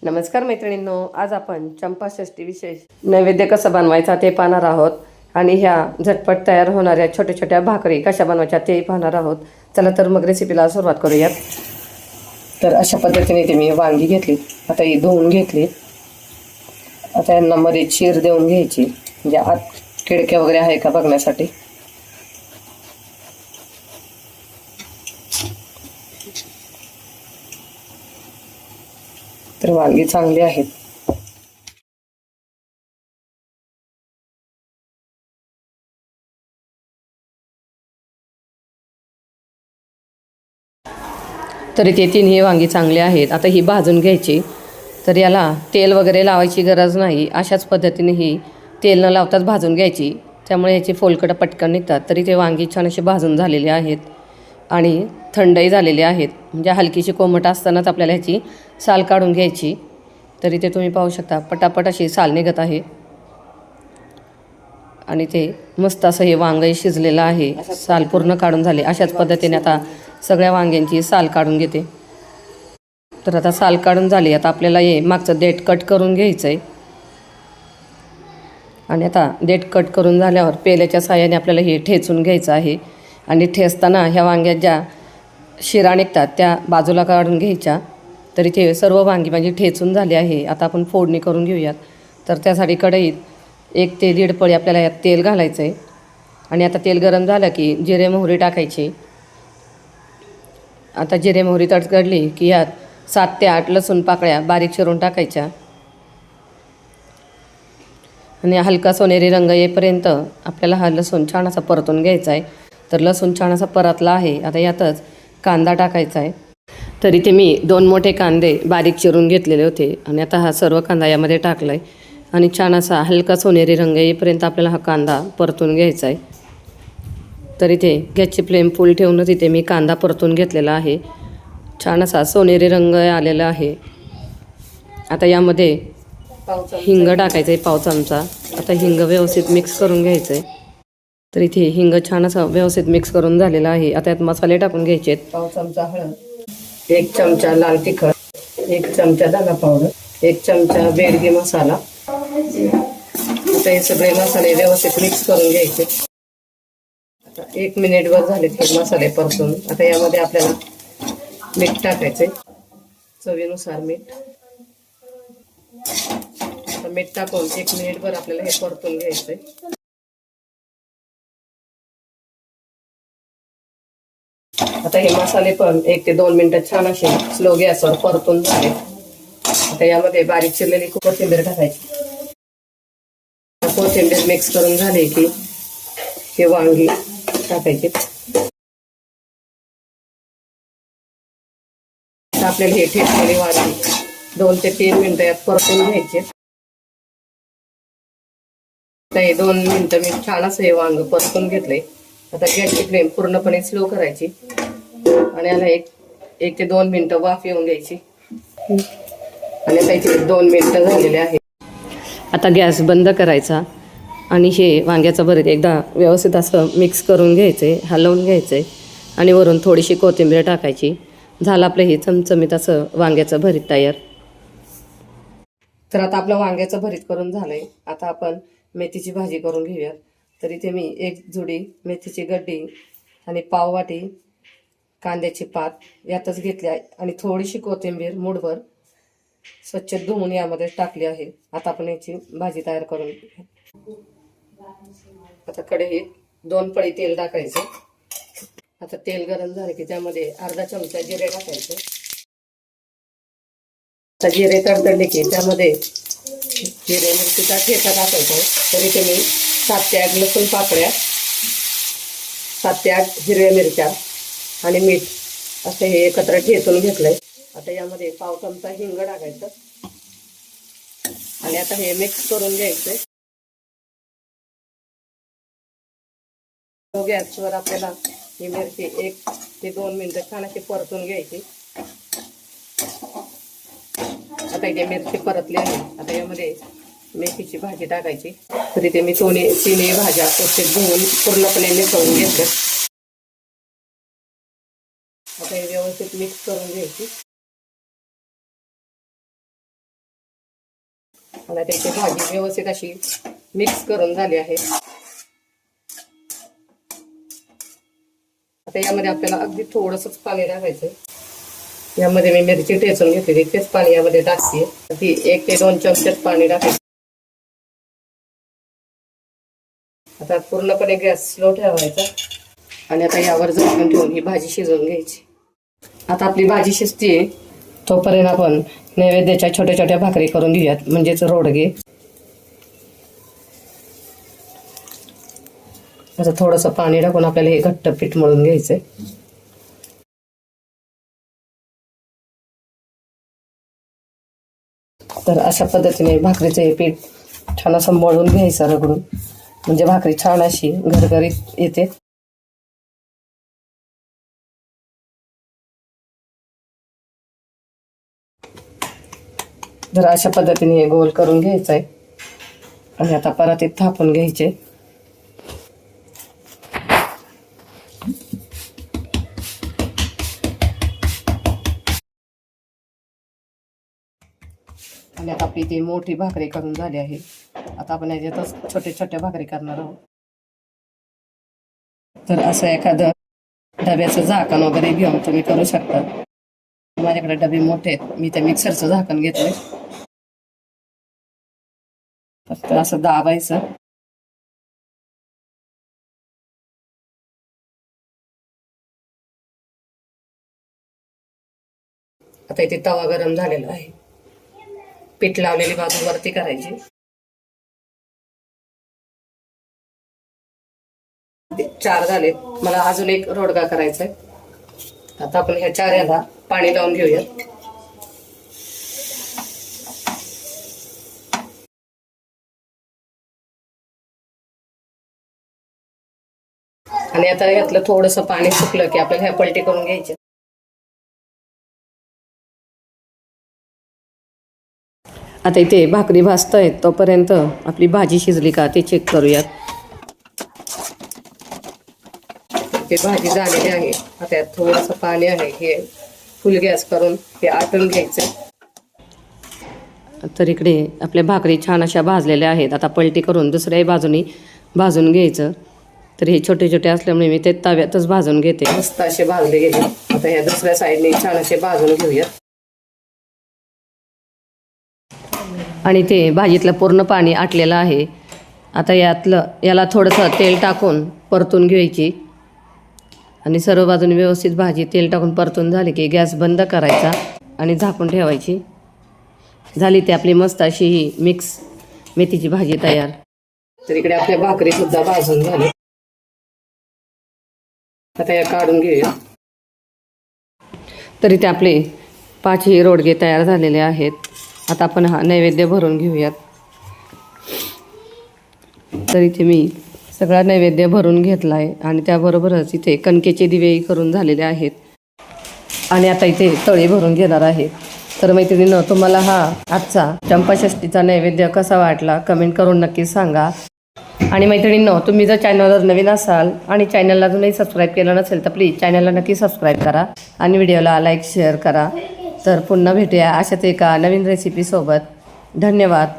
नमस्कार मैत्रिणींनो, आज आपण चंपाषष्ठी विशेष नैवेद्य कसा बनवायचा ते पाहणार आहोत आणि ह्या झटपट तयार होणाऱ्या छोट्या छोट्या भाकरी कशा बनवायच्या ते पाहणार आहोत. चला तर मग रेसिपीला सुरुवात करूयात. तर अशा पद्धतीने ते मी वांगी घेतली, आता ही धुवून घेतली. आता यांना मध्ये चीर देऊन घ्यायची, म्हणजे आत खिडक्या वगैरे आहे का बघण्यासाठी. तर वांगी चांगली आहेत. तरी ते तिन्ही वांगी चांगली आहेत. आता ही भाजून घ्यायची. तर याला तेल वगैरे लावायची गरज नाही, अशाच पद्धतीने ही तेल न लावताच भाजून घ्यायची. त्यामुळे याची फोलकडं पटकन निघतात. तरी ते वांगी छान असे भाजून झालेले आहेत आणि थंडही झालेले आहेत. म्हणजे हलकीशी कोमट असतानाच आपल्याला ह्याची साल काढून घ्यायची. तरी ते तुम्ही पाहू शकता पटापट अशी साल निघत आहे आणि ते मस्त असं हे वांगही शिजलेलं आहे. साल पूर्ण काढून झाले. अशाच पद्धतीने आता सगळ्या वांग्यांची साल काढून घेते. तर आता साल काढून झाली. आता आपल्याला हे मागचं देठ कट करून घ्यायचं आहे आणि आता देठ कट करून झाल्यावर पेल्याच्या साहाय्याने आपल्याला हे ठेचून घ्यायचं आहे. आणि ठेचताना ह्या वांग्यात ज्या शिरा निघतात त्या बाजूला काढून घ्यायच्या. तरी ते सर्व वांगी माझी ठेचून झाली आहे. आता आपण फोडणी करून घेऊयात. तर त्यासाठी कढईत 1 ते 1.5 पळी आपल्याला यात तेल घालायचं आहे. आणि आता तेल गरम झालं की जिरे मोहरी टाकायची. आता जिरे मोहरी तडतडली की यात 7 ते 8 लसूण पाकळ्या बारीक चिरून टाकायच्या आणि हलका सोनेरी रंग येईपर्यंत आपल्याला हा लसूण छान असा परतून घ्यायचा आहे. तर लसूण छान असा परतला आहे. आता यातच कांदा टाकायचा आहे. तरी ते मी 2 मोठे कांदे बारीक चिरून घेतलेले होते आणि आता हा सर्व कांदा यामध्ये टाकला आहे आणि छान असा हलका सोनेरी रंग येईपर्यंत आपल्याला हा कांदा परतून घ्यायचा आहे. तर इथे गॅसची फ्लेम फुल ठेवूनच इथे मी कांदा परतून घेतलेला आहे. छान असा सोनेरी रंग आलेला आहे. आता यामध्ये हिंग टाकायचं आहे 1 चमचा. आता हिंग व्यवस्थित मिक्स करून घ्यायचं आहे. तर इथे हिंग छान असा व्यवस्थित मिक्स करून झालेला आहे. आता यात मसाले टाकून घ्यायचे आहेत. 1 चमचा हळद, 1 चमचा लाल तिखट, 1 चमचा धना पावडर, 1 चमचा बेडगी मसाला. आता हे सगळे मसाले व्यवस्थित मिक्स करून घ्यायचे. आता 1 मिनिटभर झाले हे मसाले परतून. आता यामध्ये आपल्याला मीठ टाकायचे, चवीनुसार मीठ. मीठ टाकून 1 मिनिटभर आपल्याला हे परतून घ्यायचंय. आता हे मसाले पण 1 ते 2 मिनिटं छान असे स्लो गॅसवर परतून झाले. आता यामध्ये बारीक चिरलेली कोथिंबीर टाकायची. कोथिंबीर मिक्स करून झाले की हे वांगी टाकायचे. आपल्याला हे ठेचलेली वांगी 2 ते 3 मिनिटं यात परतून घ्यायचे. आता हे 2 मिनिटं मी छान असं हे वांग परतून घेतलंय. आता गॅसची फ्लेम पूर्णपणे स्लो करायची आणि याला 1 ते 2 मिनिटं वाफ येऊन द्यायची. आणि आता इथे 2 मिनिटं झालेले आहेत. आता गॅस बंद करायचा आणि हे वांग्याचं भरीत एकदा व्यवस्थित असं मिक्स करून घ्यायचे, हलवून घ्यायचे आणि वरून थोडीशी कोथिंबीर टाकायची. झालं आपलं हे चमचमीत असं वांग्याचं भरीत तयार. तर आता आपलं वांग्याचं भरीत करून झालंय. आता आपण मेथीची भाजी करून घेऊयात. तर इथे मी 1 जुडी मेथीची गड्डी आणि पाववाटी कांद्याची पात यातच घेतली आहे आणि थोडीशी कोथिंबीर मूठभर स्वच्छ धुवून यामध्ये टाकली आहे. आता आपण याची भाजी तयार करून घेऊया. आता कढईत 2 पळी तेल टाकायचं. आता तेल गरम झाले की त्यामध्ये अर्धा चमचा जिरे टाकायचे. आता जिरे तडतडले की त्यामध्ये जिरे मिरचीचा ठेचा टाकायचा. तरी ते मी 7 ते 8 लसूण पाकळ्या, 7 ते 8 हिरव्या मिरच्या आणि मीठ असं हे एकत्र ठेचून घेतलंय. आता यामध्ये 1/2 चमचा हिंग टाकायचं आणि आता हे मिक्स करून घ्यायचंय. गॅसवर आपल्याला ही मिरची 1 ते 2 मिनिटं छान अशी परतून घ्यायची. आता इथे मिरची परतली आहे. आता यामध्ये मेथीची भाजी टाकायची. तर इथे मी तिन्ही भाज्या स्वच्छ धुवून पूर्णपणे मिसळून घेतल्या. आता हे व्यवस्थित मिक्स करून घ्यायची. आणि त्याची भाजी व्यवस्थित अशी मिक्स करून झाली आहे. आता यामध्ये आपल्याला अगदी थोडंसंच पाणी टाकायचं. यामध्ये मी मिरची ठेचून घेतलेली तेच पाणी यामध्ये टाकते. ती 1 ते 2 चमचेच पाणी टाकायचं. आता पूर्णपणे गॅस स्लो ठेवायचा आणि आता यावर झाकण ठेवून ही भाजी शिजवून घ्यायची. आता आपली भाजी शिजतीये तोपर्यंत आपण नैवेद्याच्या छोट्या छोट्या भाकरी करून घेऊयात, म्हणजेच रोडगे. आता थोडंसं पाणी टाकून आपल्याला हे घट्ट पीठ मळून घ्यायचंय. तर अशा पद्धतीने भाकरीचं हे पीठ छान असं मळून घ्यायचं रगडून, म्हणजे भाकरी छान अशी घरघरीत येते. तर अशा पद्धतीने हे गोल करून घ्यायचं आहे आणि आता परत एक थापून घ्यायचे. आणि आता आपली ती मोठी भाकरी करून झाली आहे. आता आपण याच्यातच छोटे छोट्या भाकरी करणार आहोत. तर असं एखादं डब्याचं झाकण वगैरे घेऊन तुम्ही करू शकता. माझ्याकडे डबे मोठे आहेत, मी त्या मिक्सरचं झाकण घेतलंय. फक्त असं दाबायचं. आता इथे तवा गरम झालेला आहे. पीठ लावलेली बाजू वरती करायची. 4 झाले. मला अजून एक रोडगा करायचा आहे. आता आपण ह्या 4 याला पाणी लावून घेऊया. आणि आता यातलं थोडंसं पाणी सुकलं की आपल्याला ह्या पलटी करून घ्यायचे. आता इथे भाकरी भाजतायत तोपर्यंत आपली भाजी शिजली का ते चेक करूयात. ते भाजी झालेली आहे. आता यात थोडंसं पाणी आहे. हे फुल गॅस करून हे आटून घ्यायचं. तर इकडे आपल्या भाकरी छान अशा भाजलेल्या आहेत. आता पलटी करून दुसऱ्याही बाजूनी भाजून घ्यायचं. तर हे छोटे छोटे असल्यामुळे मी ते तव्यातच भाजून घेते. मस्त असे भाजले गेले. आता ह्या दुसऱ्या साईडने छान असे भाजून घेऊया. आणि ते भाजीतलं पूर्ण पाणी आटलेलं आहे. आता याला थोडंसं तेल टाकून परतून घ्यायची आणि सर्व बाजूने व्यवस्थित भाजी तेल टाकून परतून झाली की गॅस बंद करायचा आणि झाकून ठेवायची. झाली ती आपली मस्त अशी ही मिक्स मेथीची भाजी तयार. तर इकडे आपल्या भाकरी सुद्धा भाजून झाली. आता या काढून घेऊया. तरी ते आपले 5ही रोडगे तयार झालेले आहेत. आता आपण हा नैवेद्य भरून घेऊयात. तर इथे मी सगळा नैवेद्य भरून घेतला आहे आणि त्याबरोबरच इथे कणकेचे दिवेही करून झालेले आहेत. आणि आता इथे तळी भरून घेणार आहे. तर मैत्रिणींनो, तुम्हाला हा आजचा चंपाषष्ठीचा नैवेद्य कसा वाटला कमेंट करून नक्की सांगा. आणि मैत्रिणींनो, तुम्ही जर चॅनलवर नवीन असाल आणि चॅनलला अजूनही सबस्क्राईब केलं नसेल तर प्लीज चॅनलला नक्की सबस्क्राईब करा आणि व्हिडिओला लाईक शेअर करा. तर पुन्हा भेटूया अशाच एका नवीन रेसिपीसोबत. धन्यवाद.